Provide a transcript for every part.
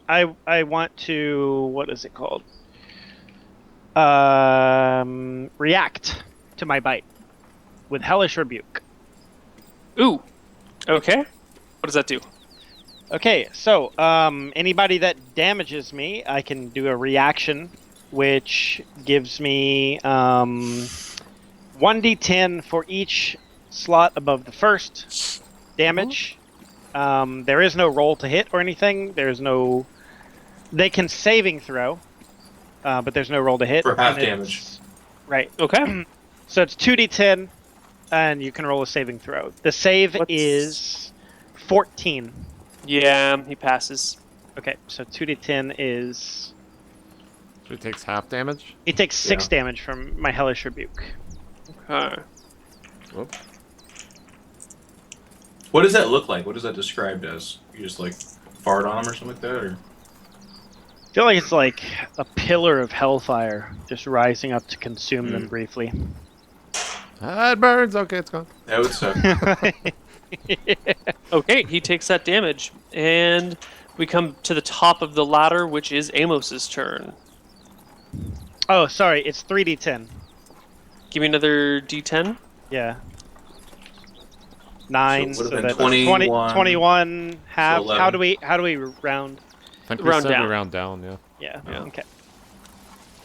I want to, what is it called? React to my bite with Hellish Rebuke. Ooh. Okay. What does that do? Okay, so anybody that damages me, I can do a reaction, which gives me 1d10 for each slot above the first damage. There is no roll to hit or anything. There's no. They can saving throw, but there's no roll to hit. For half damage. Right. Okay. So it's 2d10, and you can roll a saving throw. The save is 14. Yeah, he passes. Okay, so 2d10 is... So he takes half damage? He takes 6 damage from my Hellish Rebuke. Okay. Whoop. What does that look like? What is that described as? You just like fart on him or something like that, or? I feel like it's like a pillar of hellfire just rising up to consume them briefly. Ah, it burns. Okay, it's gone. That would suck. Okay, he takes that damage, and we come to the top of the ladder, which is Amos's turn. Oh, sorry, it's 3d10. Give me another d10. Yeah. 9, So it so would've that's been 21, 21 half. so How do we round? I think we Round said down. we round down, yeah. Yeah. Okay.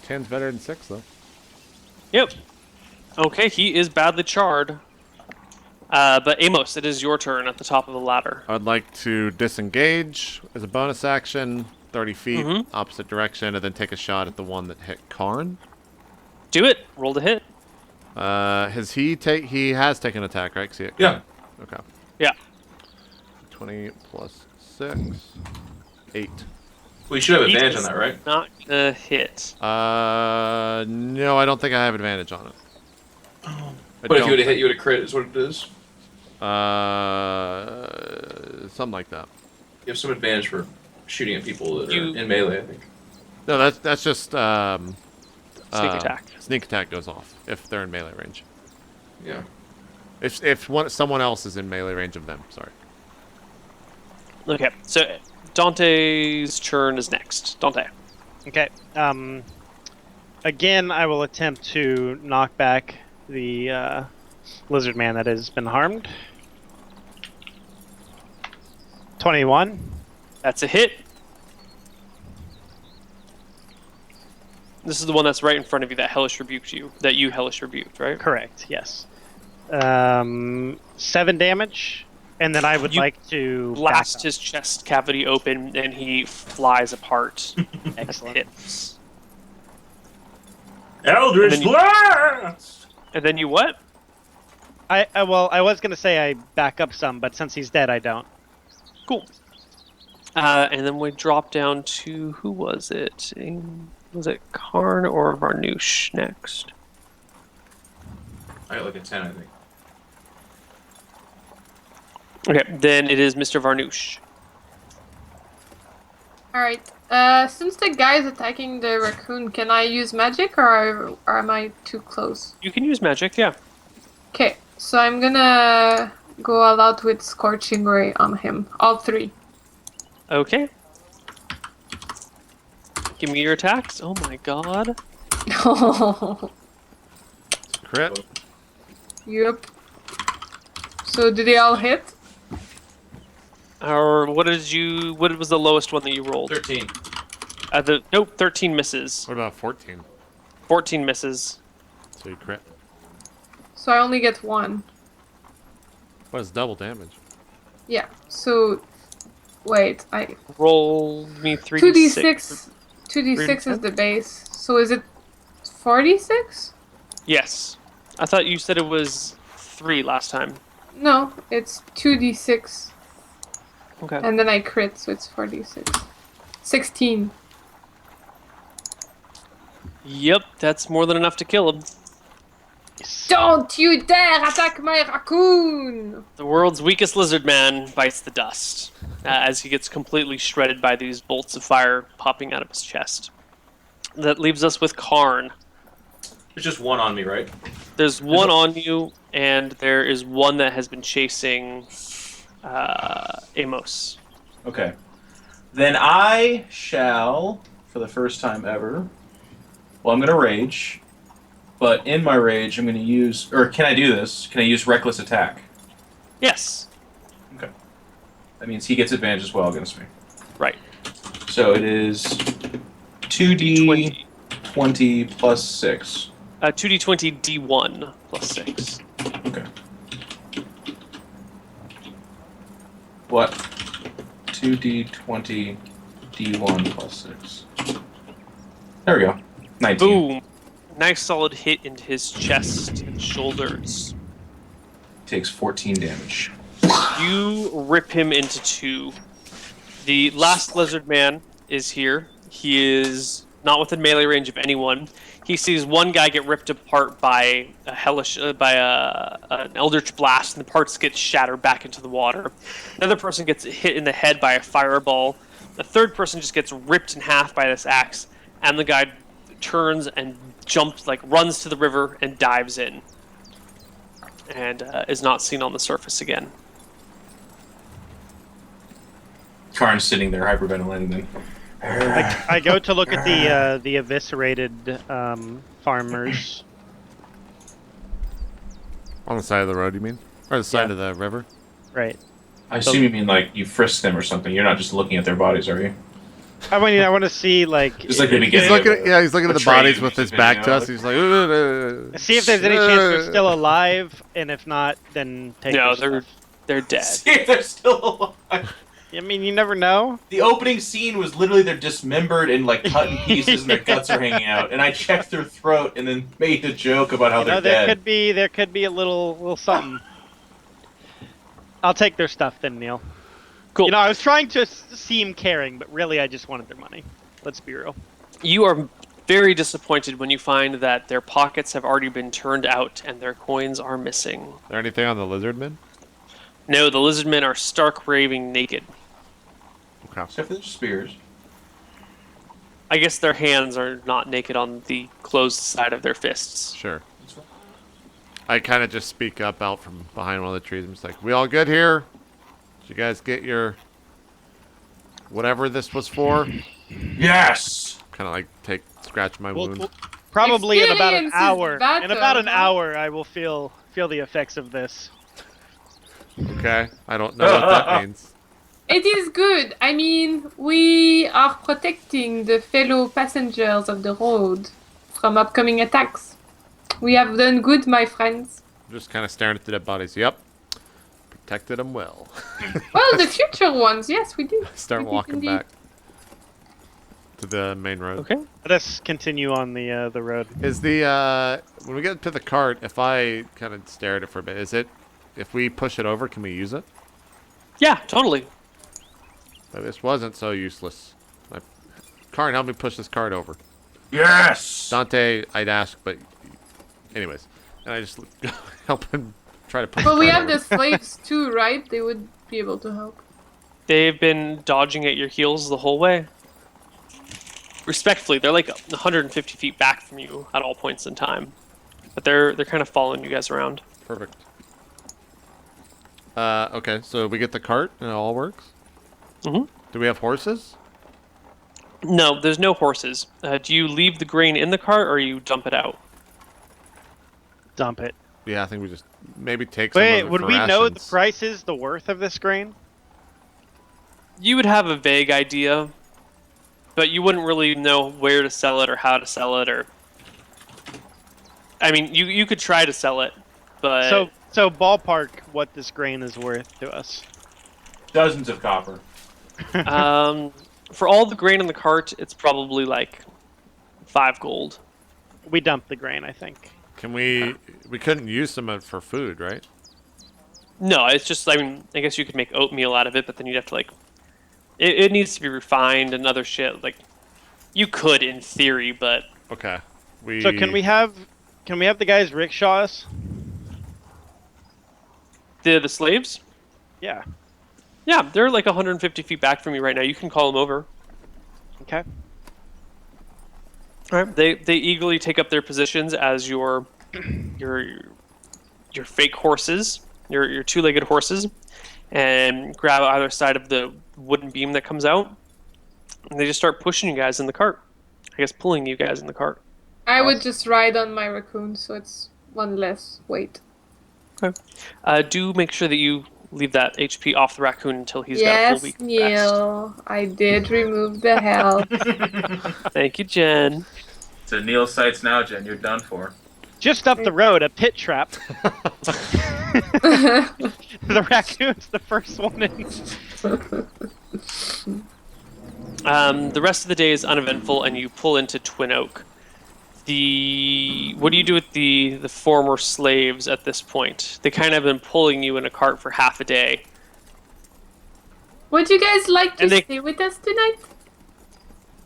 10's better than 6, though. Yep. Okay, he is badly charred. But Amos, it is your turn at the top of the ladder. I'd like to disengage as a bonus action, 30 feet, opposite direction, and then take a shot at the one that hit Karn. Do it. Roll to hit. He has taken attack, right? Yeah. Okay. Yeah. 20 plus 6. 8. Well, you should have advantage on He's that, right? Not gonna hit. No, I don't think I have advantage on it. But if you would have hit, you would have crit, is what it is? Something like that. You have some advantage for shooting at people that are in melee, I think. No, that's just Sneak attack. Sneak attack goes off if they're in melee range. Yeah. If someone else is in melee range of them, sorry. Okay, so Dante's turn is next. Dante. Okay. Again, I will attempt to knock back the lizard man that has been harmed. 21. That's a hit. This is the one that's right in front of you that hellish rebuked you. That you hellish rebuked, right? Correct. Yes. 7 damage, and then I would like to blast his chest cavity open, and he flies apart. Excellent. Hits. Eldritch Blast! And then you what? I was gonna say I back up some, but since he's dead, I don't. Cool. And then we drop down to, who was it? Was it Karn or Varnoosh next? I got like a 10, I think. Okay, then it is Mr. Varnoosh. Alright, since the guy is attacking the raccoon, can I use magic or am I too close? You can use magic, yeah. Okay, so I'm gonna go all out with Scorching Ray on him. All 3. Okay. Give me your attacks. Oh my god. Crit. Yep. So do they all hit? Or what was the lowest one that you rolled? 13. Nope, 13 misses. What about 14? 14 misses. So you crit. So I only get 1. What is double damage? Yeah, so... Wait, Roll me 2d6. 2d6 is the base. So is it 46? Yes. I thought you said it was 3 last time. No, it's 2d6. Okay. And then I crit, so it's 46. 16. Yep, that's more than enough to kill him. Don't you dare attack my raccoon! The world's weakest lizard man bites the dust as he gets completely shredded by these bolts of fire popping out of his chest. That leaves us with Karn. There's just one on me, right? There's one on you, and there is one that has been chasing Amos. Okay. Then I shall, for the first time ever, well, I'm going to rage. But in my rage, I'm going to use... Or can I do this? Can I use Reckless Attack? Yes. Okay. That means he gets advantage as well against me. Right. So it is 2d20 plus 6. 2d20 d1 plus 6. Okay. What? 2d20 d1 plus 6. There we go. 19. Boom. Nice solid hit into his chest and shoulders. Takes 14 damage. You rip him into two. The last lizard man is here. He is not within melee range of anyone. He sees one guy get ripped apart by a hellish, an eldritch blast, and the parts get shattered back into the water. Another person gets hit in the head by a fireball. The third person just gets ripped in half by this axe, and the guy turns and jumps, runs to the river and dives in, and is not seen on the surface again. Karn's sitting there hyperventilating then. I go to look at the eviscerated farmers. On the side of the road, you mean? Or the side of the river? Right. I assume you mean you frisked them or something. You're not just looking at their bodies, are you? I mean, I want to see Just like the He's beginning. looking he's looking at the Betrayed bodies with his back to us. He's like, see if there's any chance they're still alive, and if not, then take. No, their stuff. they're dead. See if they're still alive. I mean, you never know. The opening scene was literally they're dismembered and cut in pieces, and their guts are hanging out. And I checked their throat and then made a joke about how they're there dead. there could be a little something. I'll take their stuff then, Neil. Cool. I was trying to seem caring, but really, I just wanted their money. Let's be real. You are very disappointed when you find that their pockets have already been turned out and their coins are missing. Is there anything on the lizard men? No, the lizard men are stark raving naked. Okay. Except for their spears. I guess their hands are not naked on the closed side of their fists. Sure. I kind of just speak up out from behind one of the trees. I'm just like, we all good here? Did you guys get your... whatever this was for? Yes! Kind of scratch my wound. Probably in about an Experience is hour. better, In about an huh? hour, I will feel the effects of this. Okay. I don't know what that means. It is good. I mean, we are protecting the fellow passengers of the road from upcoming attacks. We have done good, my friends. I'm just kind of staring at the dead bodies. Yep. Protected them well. Well, the future ones, yes, we do. Start We did walking indeed. back to the main road. Okay. Let us continue on the road. Is the when we get to the cart, if I kind of stare at it for a bit, if we push it over, can we use it? Yeah, totally. But this wasn't so useless. Karn, help me push this cart over. Yes! Dante, I'd ask, but anyways, and I just help him try to push. But the we cart have over. the slaves too, right? They would be able to help. They've been dodging at your heels the whole way. Respectfully, they're 150 feet back from you at all points in time. But they're kind of following you guys around. Perfect. Okay, so we get the cart and it all works. Mhm. Do we have horses? No, there's no horses. Do you leave the grain in the cart or you dump it out? Dump it. Yeah, I think we just maybe take some Wait, of it would for we know the rations. prices, the worth of this grain? You would have a vague idea, but you wouldn't really know where to sell it or how to sell it, or... I mean, you could try to sell it, but... So ballpark what this grain is worth to us. Dozens of copper. For all the grain in the cart, it's probably 5 gold. We dumped the grain, I think. Can we couldn't use some of it for food, right? No, it's just, I mean, I guess you could make oatmeal out of it, but then you'd have to, it needs to be refined and other shit. You could in theory, but... Okay. So can we have the guys rickshaw us? The slaves? Yeah. Yeah, they're 150 feet back from you right now. You can call them over. Okay. All right. They eagerly take up their positions as your fake horses, your two-legged horses, and grab either side of the wooden beam that comes out. And they just start pushing you guys in the cart. I guess pulling you guys in the cart. I would just ride on my raccoon, so it's one less weight. Do make sure that you leave that HP off the raccoon until he's got a full Yes, week of rest. Neil. I did remove the health. Thank you, Jen. To Neil's sights now, Jen. You're done for. Just up the road, a pit trap. The raccoon's the first one in. The rest of the day is uneventful, and you pull into Twin Oak. What do you do with the former slaves at this point? They kind of have been pulling you in a cart for half a day. Would you guys like to And they- stay with us tonight?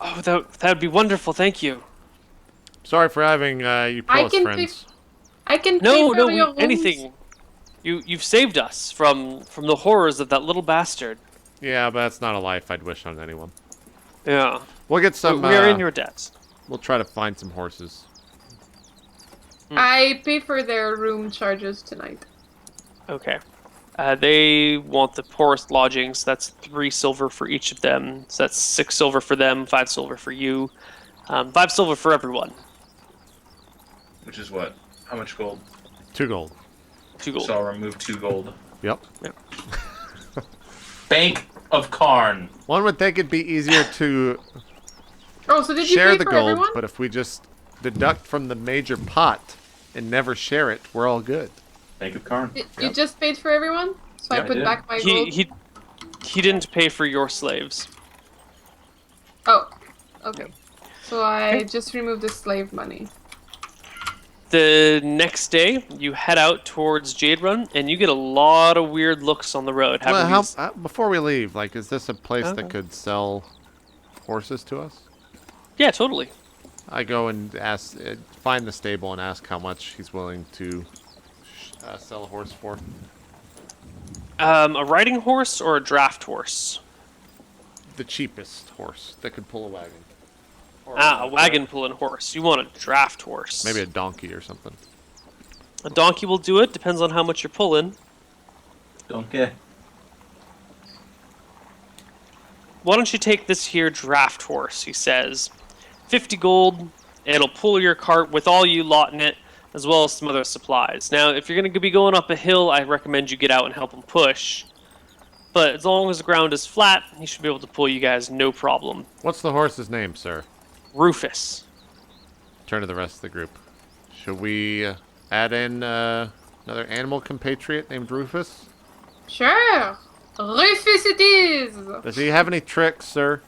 Oh, that would be wonderful. Thank you. Sorry for having you pull us, can friends. I can pay No, for no, your rooms. anything. You've saved us from the horrors of that little bastard. Yeah, but that's not a life I'd wish on anyone. Yeah. We'll get some. We are in your debt. We'll try to find some horses. I pay for their room charges tonight. Okay. They want the poorest lodgings. That's 3 silver for each of them. So that's 6 silver for them, 5 silver for you. 5 silver for everyone. Which is what? How much gold? 2 gold. 2 gold. So I'll remove 2 gold. Yep. Bank of Karn. One would think it'd be easier to Oh, so did you share pay the for gold, everyone? but if we just deduct from the major pot and never share it, we're all good. Bank of Karn. You just paid for everyone? So Yeah, I I put did. back my gold? He didn't pay for your slaves. Oh, okay. So I just removed the slave money. The next day, you head out towards Jade Run, and you get a lot of weird looks on the road. Well, before we leave, like, is this a place Okay. that could sell horses to us? Yeah, totally. I go and ask, find the stable and ask how much he's willing to sell a horse for. A riding horse or a draft horse? The cheapest horse that could pull a wagon. Or A wagon pulling horse. You want a draft horse. maybe a donkey or something. A donkey will do it. Depends on how much you're pulling. Donkey. Why don't you take this here draft horse, he says. 50 gold. It'll pull your cart with all you lot in it, as well as some other supplies. Now, if you're going to be going up a hill, I recommend you get out and help him push. But as long as the ground is flat, he should be able to pull you guys no problem. What's the horse's name, sir? Rufus. Turn to the rest of the group. Should we add in another animal compatriot named Rufus? Sure! Rufus it is! Does he have any tricks, sir?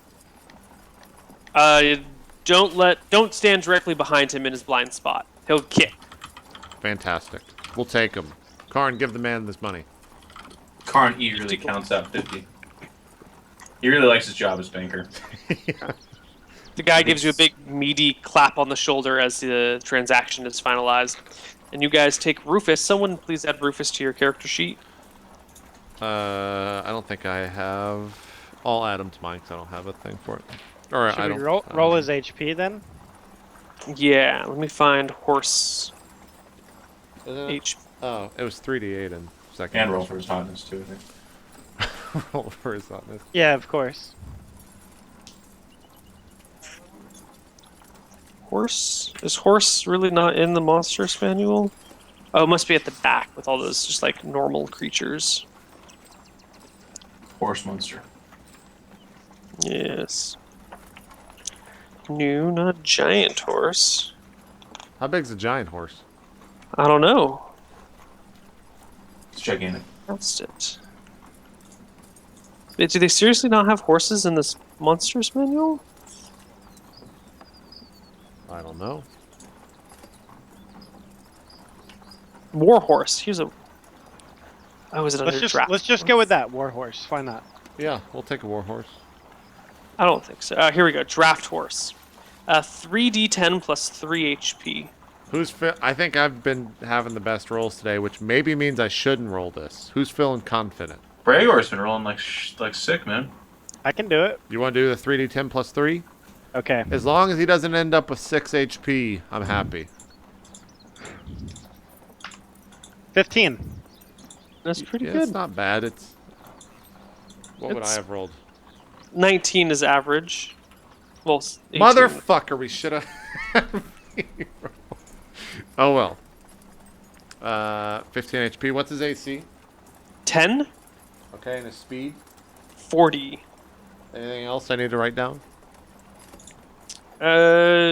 Don't stand directly behind him in his blind spot. He'll kick. Fantastic. We'll take him. Karn, give the man this money. Karn eagerly counts out 50. He really likes his job as banker. The guy gives you a big meaty clap on the shoulder as the transaction is finalized. And you guys take Rufus. Someone please add Rufus to your character sheet. I don't think I have. I'll add him to mine because I don't have a thing for it. Or Should I we don't. roll his HP then? Yeah, let me find horse H. Oh, it was 3d8 in second. And roll for his hotness, too, I think. Roll for his hotness. Yeah, of course. Horse? Is horse really not in the monster's manual? Oh, it must be at the back with all those just like normal creatures. Horse monster. Yes. No, not a giant horse. How big's a giant horse? I don't know. It's gigantic. That's it. Do they seriously not have horses in this monster's manual? I don't know. Warhorse. Here's a. Oh, is it under draft? Let's just go with that warhorse. Why not? Yeah, we'll take a war horse. I don't think so. Here we go. Draft horse. 3d10 plus 3 HP. I think I've been having the best rolls today, which maybe means I shouldn't roll this. Who's feeling confident? Bragor's been rolling like sick, man. I can do it. You want to do the 3d10 plus 3? Okay. As long as he doesn't end up with 6 HP, I'm happy. 15. That's pretty Yeah, good. it's not bad. What would I It's- have rolled? 19 is average. Well, 18. Motherfucker, we should have. Oh well. 15 HP. What's his AC? 10, Okay, and his speed. 40. Anything else I need to write down?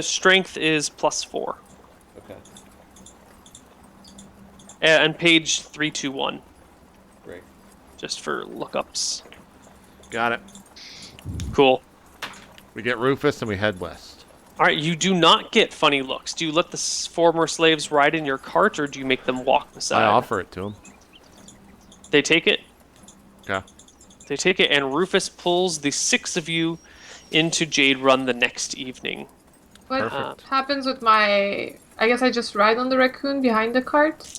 Strength is +4. Okay, And page 321, great. just for lookups. Got it. Cool. We get Rufus and we head west. All right, you do not get funny looks. Do you let the former slaves ride in your cart, or do you make them walk beside? I offer it to him. They take it. Okay. They take it, and Rufus pulls the 6 of you into Jade Run the next evening. What Perfect. happens with my... I guess I just ride on the raccoon behind the cart?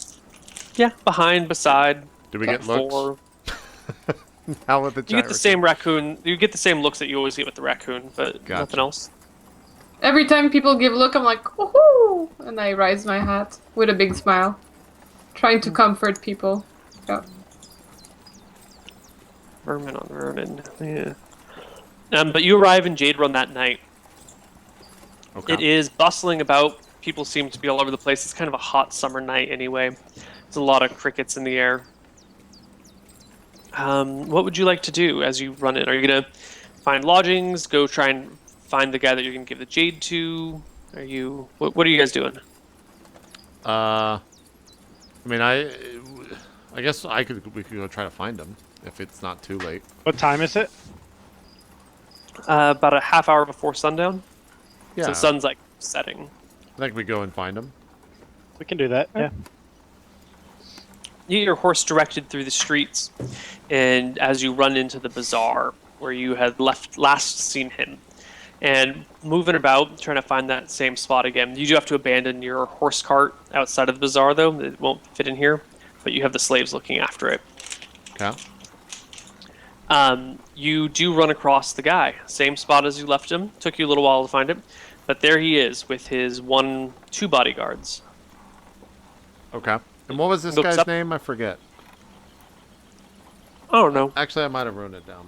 Yeah, behind, beside, Do we get looks? for. How with the You get the same raccoon. You get the same looks that you always get with the raccoon, but Gotcha. nothing else. Every time people give look, I'm like, woohoo! And I raise my hat with a big smile. Trying to comfort people. Yeah. Vermin on vermin. Yeah. But you arrive in Jade Run that night. Okay. It is bustling about. People seem to be all over the place. It's kind of a hot summer night anyway. There's a lot of crickets in the air. What would you like to do as you run in? Are you going to find lodgings? Go try and find the guy that you're going to give the jade to? Are you... What are you guys doing? I mean, I guess we could go try to find him if it's not too late. What time is it? About a half hour before sundown. Yeah, So the sun's like setting. I think we go and find him. We can do that. Yeah. You get your horse directed through the streets, and as you run into the bazaar where you had last seen him, and moving about trying to find that same spot again. You do have to abandon your horse cart outside of the bazaar, though. It won't fit in here, but you have the slaves looking after it. Okay. You do run across the guy, same spot as you left him. Took you a little while to find him, but there he is with his 2 bodyguards. Okay. And what was this Looks guy's up. name? I forget. Oh no. Actually, I might have written it down.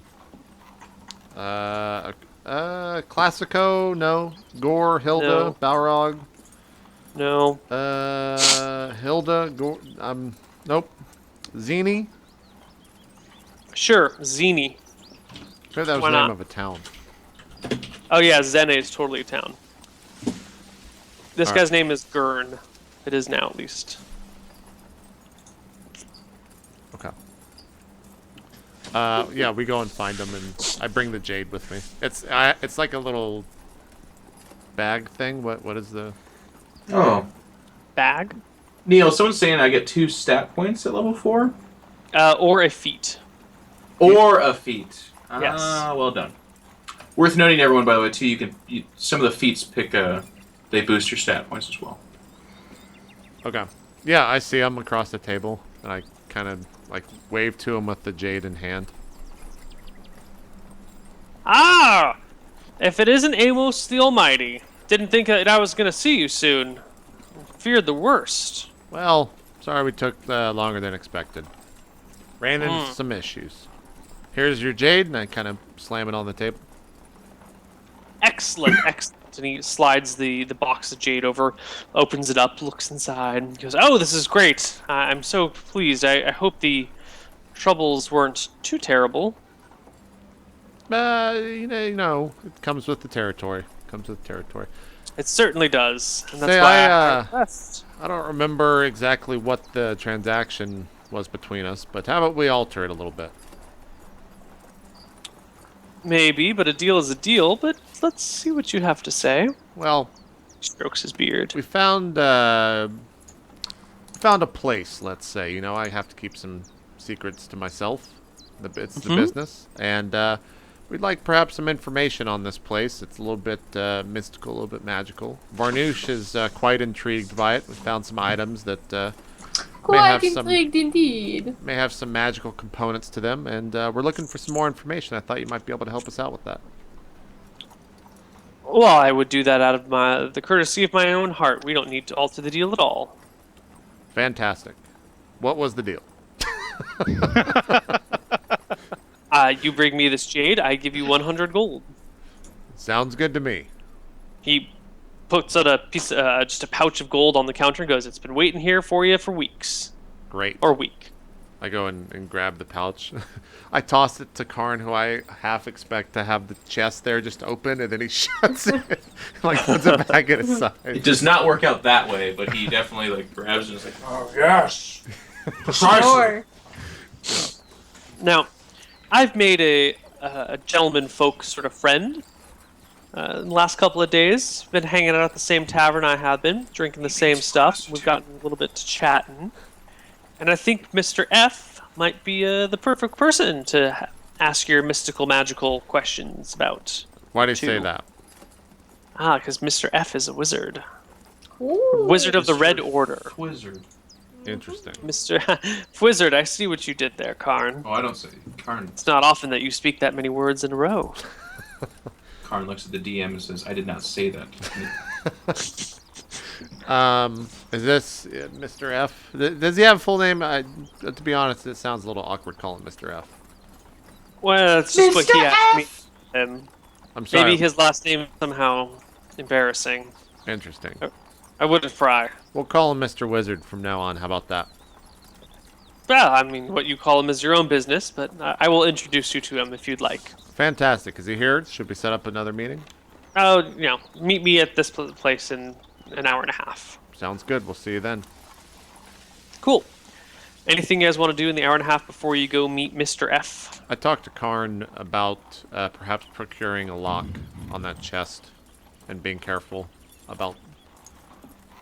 Classico, no. Gore, Hilda, No. Balrog. No. Hilda, Gore, nope. Zini? Sure, Zini. Maybe that was Why the name not? of a town. Oh yeah, Zene is totally a town. This All guy's name is Gurn. It is now, at least. Okay. Yeah, we go and find him, and I bring the jade with me. It's like a little bag thing. What is the? Oh, Bag? Neil, someone's saying I get 2 stat points at level 4? Or a feat. Or a feat. Yes. Well done. Worth noting, everyone, by the way, too, some of the feats they boost your stat points as well. Okay. Yeah, I see him across the table, and I kind of like wave to him with the jade in hand. Ah! If it isn't Amos the Almighty. Didn't think that I was going to see you soon. Feared the worst. Well, sorry we took longer than expected. Ran into some issues. Here's your jade, and I kind of slam it on the table. Excellent, excellent. And he slides the box of jade over, opens it up, looks inside, and goes, "Oh, this is great. I'm so pleased. I hope the troubles weren't too terrible." You know, it comes with the territory. It certainly does. And that's Say, why I request. I don't remember exactly what the transaction was between us, but how about we alter it a little bit? Maybe, but a deal is a deal. But let's see what you have to say. Well, Strokes his beard. we found a place, let's say. You know, I have to keep some secrets to myself. It's the business. And we'd like perhaps some information on this place. It's a little bit mystical, a little bit magical. Varnouche is quite intrigued by it. We found some items that Quite intrigued indeed. may have some magical components to them, and we're looking for some more information. I thought you might be able to help us out with that. Well, I would do that out of the courtesy of my own heart. We don't need to alter the deal at all. Fantastic. What was the deal? You bring me this jade, I give you 100 gold. Sounds good to me. He puts out a piece, just a pouch of gold on the counter and goes, "It's been waiting here for you for weeks." Great. Or a week. I go and grab the pouch. I toss it to Karn, who I half expect to have the chest there just open, and then he shuts it, like puts it back at his It side. does not work out that way, but he definitely like grabs it and is like, "Oh yes, precisely." Sure. Now, I've made a gentleman folk sort of friend in the last couple of days. Been hanging out at the same tavern I have been, drinking the same stuff. We've gotten a little bit to chatting. And I think Mr. F might be the perfect person to ask your mystical, magical questions about. Why do you say Two. that? Because Mr. F is a wizard. Ooh. Wizard of the Mr. Red Order. Wizard. Interesting. Mr. Wizard, I see what you did there, Karn. Oh, I don't say. Karn. It's not often that you speak that many words in a row. Karn looks at the DM and says, "I did not say that." Is this Mr. F? Does he have a full name? To be honest, it sounds a little awkward calling Mr. F. Well, it's just what he Mr. asked me. F! I'm sorry. Maybe his last name is somehow embarrassing. Interesting. I wouldn't pry. We'll call him Mr. Wizard from now on. How about that? Well, I mean, what you call him is your own business, but I will introduce you to him if you'd like. Fantastic. Is he here? Should we set up another meeting? Oh, meet me at this place in an hour and a half. Sounds good. We'll see you then. Cool. Anything you guys want to do in the hour and a half before you go meet Mr. F? I talked to Karn about perhaps procuring a lock on that chest and being careful about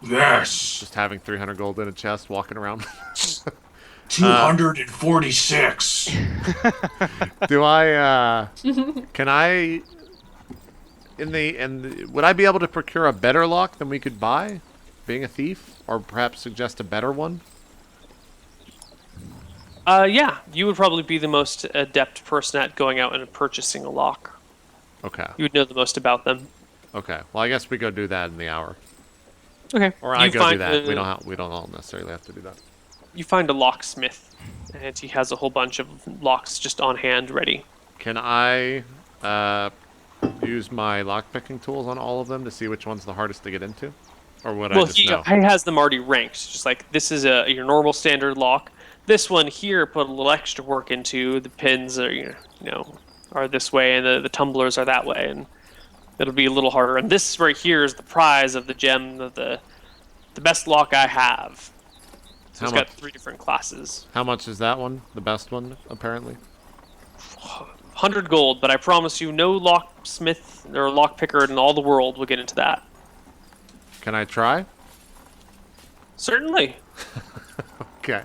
Yes. just having 300 gold in a chest walking around. 246. Do I, can I, would I be able to procure a better lock than we could buy, being a thief, or perhaps suggest a better one? Yeah, you would probably be the most adept person at going out and purchasing a lock. Okay. You would know the most about them. Okay. Well, I guess we go do that in the hour. Okay. Or I go do that. We don't all necessarily have to do that. You find a locksmith, and he has a whole bunch of locks just on hand, ready. Can I use my lockpicking tools on all of them to see which one's the hardest to get into? Or would I just know? He has them already ranked. Just like, this is your normal standard lock. This one here, put a little extra work into. The pins are, are this way, and the tumblers are that way, and it'll be a little harder. And this right here is the prize of the gem, of the best lock I have. So it's got 3 different classes. How much is that one? The best one, apparently? 100 gold, but I promise you no locksmith or lockpicker in all the world will get into that. Can I try? Certainly. Okay.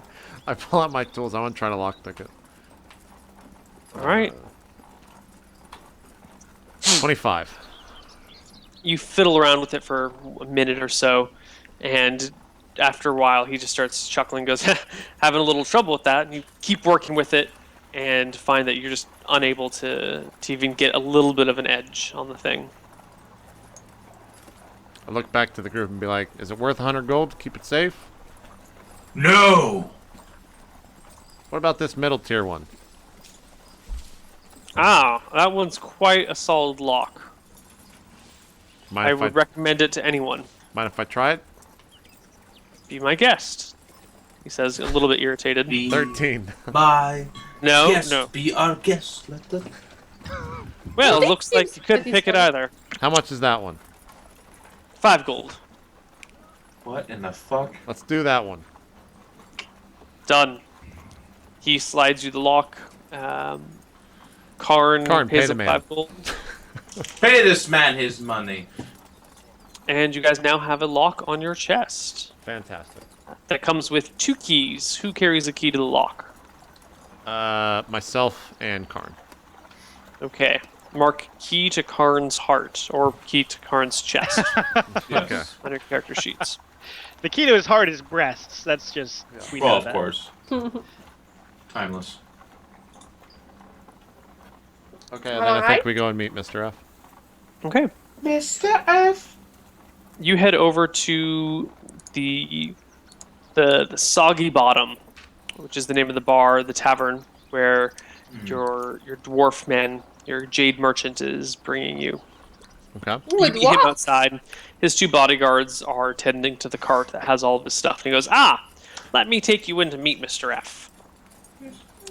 I pull out my tools. I want to try to lockpick it. All right. 25. You fiddle around with it for a minute or so, and after a while he just starts chuckling, goes, having a little trouble with that, and you keep working with it and find that you're just unable to even get a little bit of an edge on the thing. I look back to the group and be like, is it worth 100 gold to keep it safe? No. What about this middle tier one? Ah, that one's quite a solid lock. Mind I if would recommend it to anyone. Mind if I try it? Be my guest, he says, a little bit irritated. 13. My No, guest, no. be our guest. Let the... Well, it That looks like seems you couldn't pretty pick it solid. either. How much is that one? 5 gold. What in the fuck? Let's do that one. Done. He slides you the lock. Karn pay pays the him man. 5 gold. Pay this man his money. And you guys now have a lock on your chest. Fantastic. That comes with 2 keys. Who carries a key to the lock? Myself and Karn. Okay. Mark key to Karn's heart, or key to Karn's chest Yes. Okay. on your character sheets. The key to his heart is breasts. That's just we Well, know of that. course. Timeless. Okay, and then I think Alright. we go and meet Mr. F. Okay. Mr. F. You head over to the Soggy Bottom, which is the name of the bar, the tavern, where your dwarf man, your jade merchant, is bringing you. Okay. Ooh, a You meet him dwarf? outside. His 2 bodyguards are tending to the cart that has all of his stuff. And he goes, let me take you in to meet Mr. F.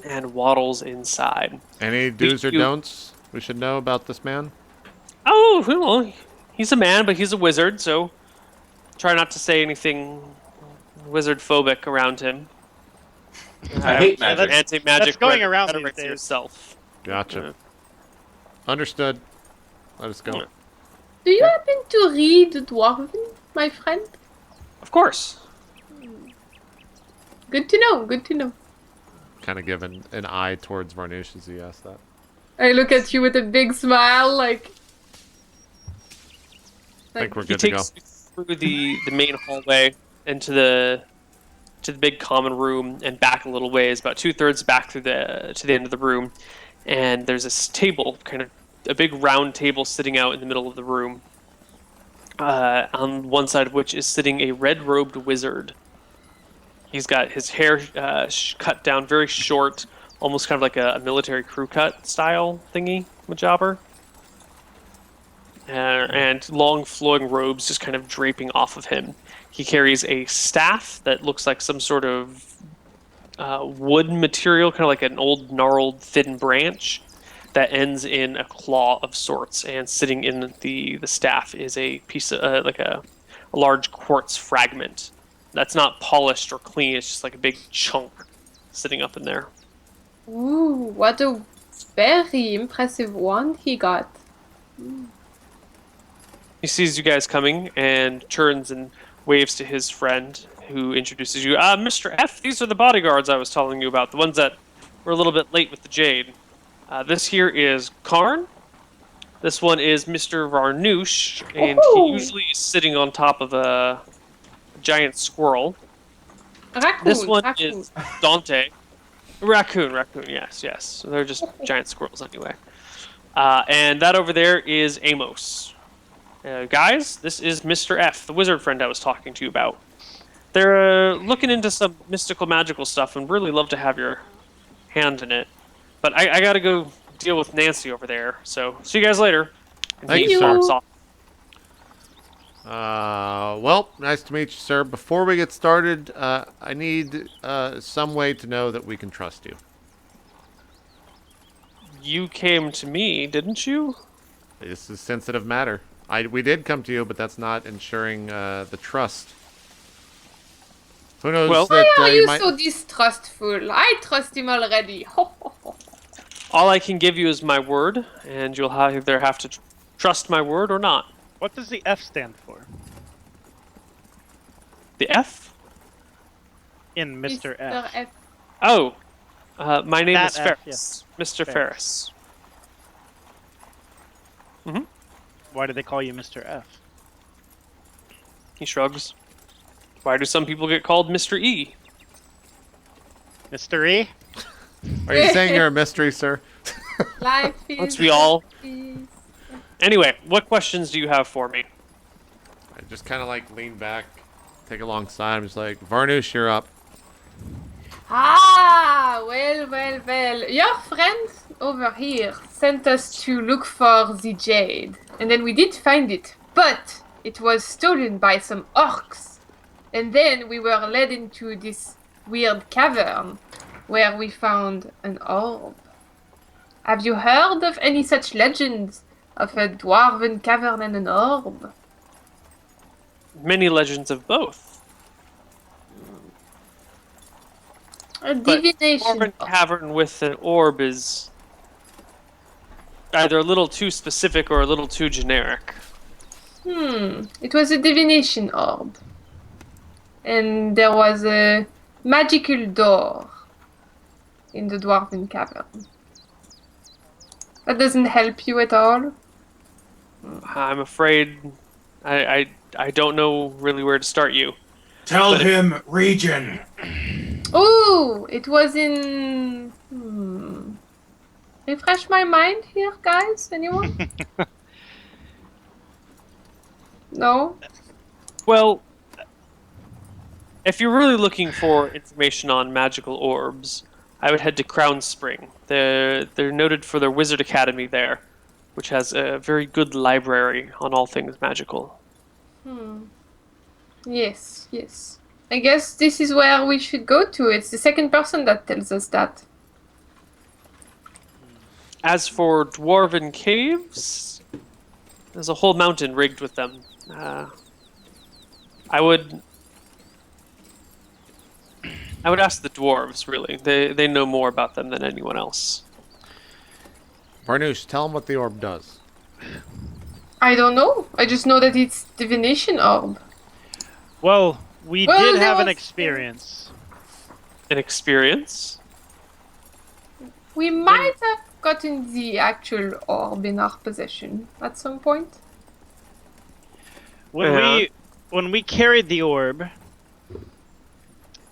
And waddles inside. Any do's or You- don'ts we should know about this man? Oh, well, he's a man, but he's a wizard, so try not to say anything wizard-phobic around him. I hate magic. Anti-magic That's going around rhetoric these to days. yourself. Gotcha. Understood. Let us go. Yeah. Do you happen to read Dwarven, my friend? Of course. Good to know, good to know. Kind of give an eye towards Varnish as he asked that. I look at you with a big smile, like... I think we're He good to go. takes you through the main hallway into the big common room and back a little ways, about 2/3 back to the end of the room, and there's this table, kind of a big round table sitting out in the middle of the room. On one side of which is sitting a red-robed wizard. He's got his hair cut down very short, almost kind of like a military crew cut style thingy, majobber. And long flowing robes just kind of draping off of him. He carries a staff that looks like some sort of wood material, kind of like an old gnarled thin branch that ends in a claw of sorts. And sitting in the staff is a piece of like a large quartz fragment that's not polished or clean. It's just like a big chunk sitting up in there. Ooh, what a very impressive wand he got. He sees you guys coming and turns and waves to his friend, who introduces you. Mr. F, these are the bodyguards I was telling you about, the ones that were a little bit late with the jade. This here is Karn. This one is Mr. Varnoosh, and he Woohoo! usually is sitting on top of a giant squirrel. Raccoon, This one raccoon. is Dante. Raccoon, yes. So they're just giant squirrels anyway. And that over there is Amos. Guys, this is Mr. F, the wizard friend I was talking to you about. They're looking into some mystical, magical stuff and really love to have your hand in it. But I gotta go deal with Nancy over there, so see you guys later. And Thank he you, sir. walks off. Well, nice to meet you, sir. Before we get started, I need some way to know that we can trust you. You came to me, didn't you? This is sensitive matter. We did come to you, but that's not ensuring the trust. Who knows Well- that Why are you you might... so distrustful? I trust him already. Ho, ho, ho. All I can give you is my word, and you'll either have to trust my word or not. What does the F stand for The F? in Mr. F? F. Oh, my name That is F, Ferris. Mr. Ferris. Ferris. Why do they call you Mr. F? He shrugs. Why do some people get called Mr. E? Mr. E? Are you saying you're a mystery, sir? Life is... Once we all... is- Anyway, what questions do you have for me? I just kind of like lean back, take a long sigh. I'm just like, Varnoosh, you're up. Ah, well. Your friend over here sent us to look for the jade. And then we did find it. But it was stolen by some orcs. And then we were led into this weird cavern where we found an orb. Have you heard of any such legends of a dwarven cavern and an orb? Many legends of both. A But divination. Dwarven cavern with an orb is either a little too specific or a little too generic. It was a divination orb. And there was a magical door in the dwarven cavern. That doesn't help you at all? I'm afraid I don't know really where to start you. Tell But him region. Oh, it was in... Refresh my mind here, guys? Anyone? No? Well, if you're really looking for information on magical orbs, I would head to Crown Spring. They're noted for their wizard academy there, which has a very good library on all things magical. Yes, yes. I guess this is where we should go to. It's the second person that tells us that. As for dwarven caves, there's a whole mountain rigged with them. I would ask the dwarves, really. They know more about them than anyone else. Varnoosh, tell him what the orb does. I don't know. I just know that it's divination orb. Well, we Well, did there have an was- experience. An experience? We might have gotten the actual orb in our possession at some point. When we carried the orb,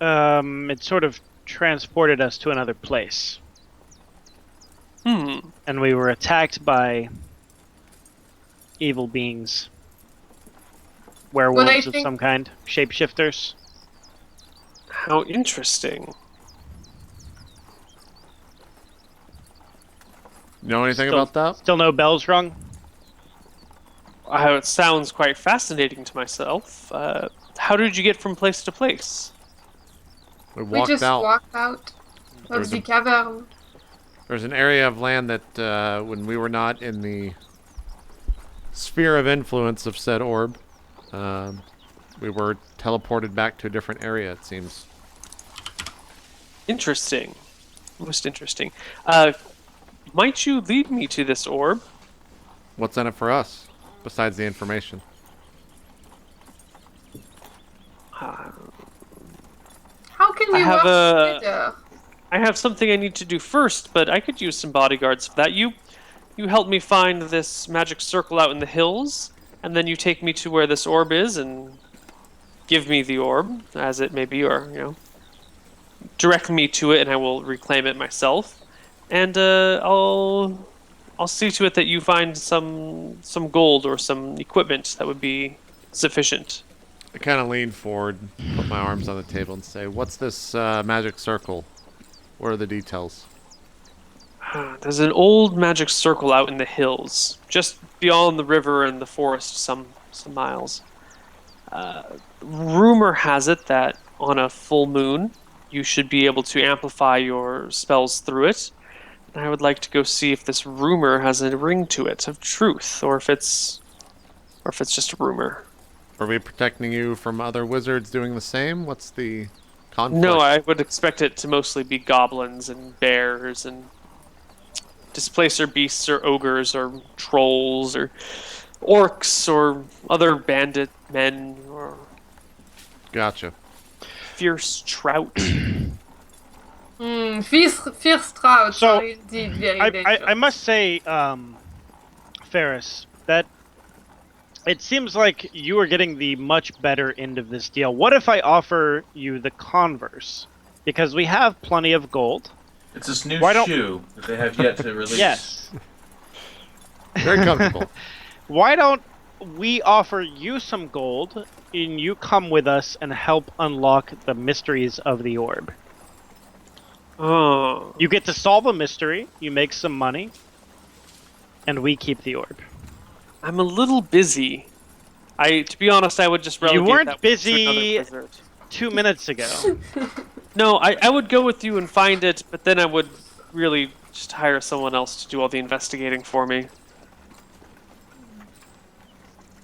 it sort of transported us to another place, and we were attacked by evil beings, werewolves of think- some kind, shapeshifters. How interesting. You know anything Still- about that? Still no bells rung. It sounds quite fascinating to myself. How did you get from place to place? We We walked just out. walked out of There's the a- cavern. There's an area of land that, when we were not in the sphere of influence of said orb, we were teleported back to a different area, it seems. Interesting. Most interesting. Might you lead me to this orb? What's in it for us, besides the information? How can I we have work together? I have something I need to do first, but I could use some bodyguards for that. You help me find this magic circle out in the hills, and then you take me to where this orb is and give me the orb, as it may be, or direct me to it, and I will reclaim it myself. And I'll see to it that you find some gold or some equipment that would be sufficient. I kind of lean forward, put my arms on the table, and say, "What's this magic circle? What are the details?" There's an old magic circle out in the hills, just beyond the river and the forest, some miles. Rumor has it that on a full moon, you should be able to amplify your spells through it. And I would like to go see if this rumor has a ring to it of truth, or if it's just a rumor. Are we protecting you from other wizards doing the same? What's the conflict? No, I would expect it to mostly be goblins and bears and displacer beasts or ogres or trolls or orcs or other bandit men or Gotcha. fierce trout. Fierce trouts So, are indeed very I dangerous. must say, Ferris, that it seems like you are getting the much better end of this deal. What if I offer you the converse? Because we have plenty of gold. It's this new Why don't- shoe that they have yet to release. Yes. Very comfortable. Why don't we offer you some gold and you come with us and help unlock the mysteries of the orb? Oh, You get to solve a mystery, you make some money, and we keep the orb. I'm a little busy. To be honest, I would just relegate weren't that to another busy- wizard. 2 minutes ago. No, I would go with you and find it, but then I would really just hire someone else to do all the investigating for me.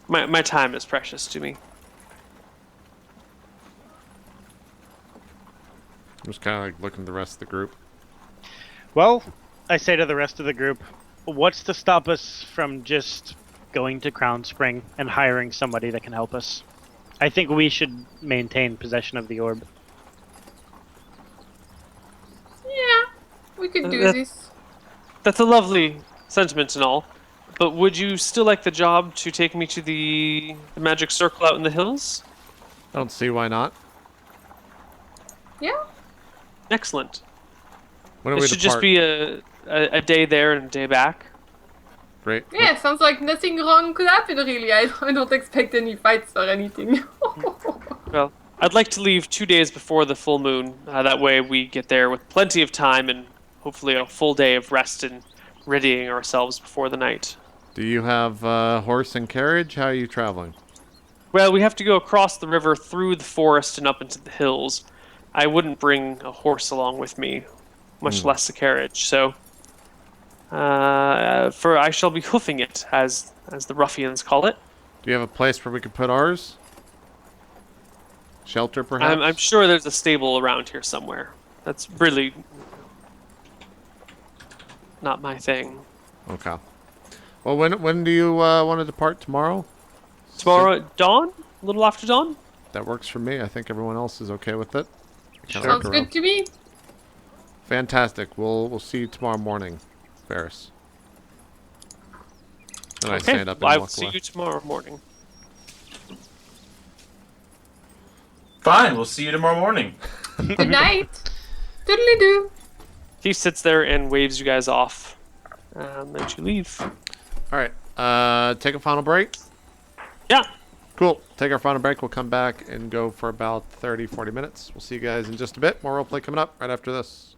My time is precious to me. I'm just kind of like looking at the rest of the group. Well, I say to the rest of the group, what's to stop us from just going to Crown Spring and hiring somebody that can help us? I think we should maintain possession of the orb. Yeah, we could do That- this. That's a lovely sentiment and all, but would you still like the job to take me to the magic circle out in the hills? I don't see why not. Yeah. Excellent. When do It we should depart? just be a day there and a day back. Great. Yeah, sounds like nothing wrong could happen really. I don't expect any fights or anything. Well, I'd like to leave 2 days before the full moon. That way we get there with plenty of time and hopefully a full day of rest and readying ourselves before the night. Do you have horse and carriage? How are you traveling? Well, we have to go across the river through the forest and up into the hills. I wouldn't bring a horse along with me, much less a carriage. So, for I shall be hoofing it, as the ruffians call it. Do you have a place where we could put ours? Shelter, perhaps? I'm sure there's a stable around here somewhere. That's really not my thing. Okay. Well, when do you want to depart tomorrow? Tomorrow at dawn? A little after dawn? That works for me. I think everyone else is okay with it. Kinda Sounds look good around. to me. Fantastic. We'll see you tomorrow morning, Ferris. And I stand up and I will walk see away. you tomorrow morning. Fine, we'll see you tomorrow morning. Good night. Doodly doo. He sits there and waves you guys off. Then you leave. All right. Take a final break. Yeah. Cool. Take our final break. We'll come back and go for about 30, 40 minutes. We'll see you guys in just a bit. More roleplay coming up right after this.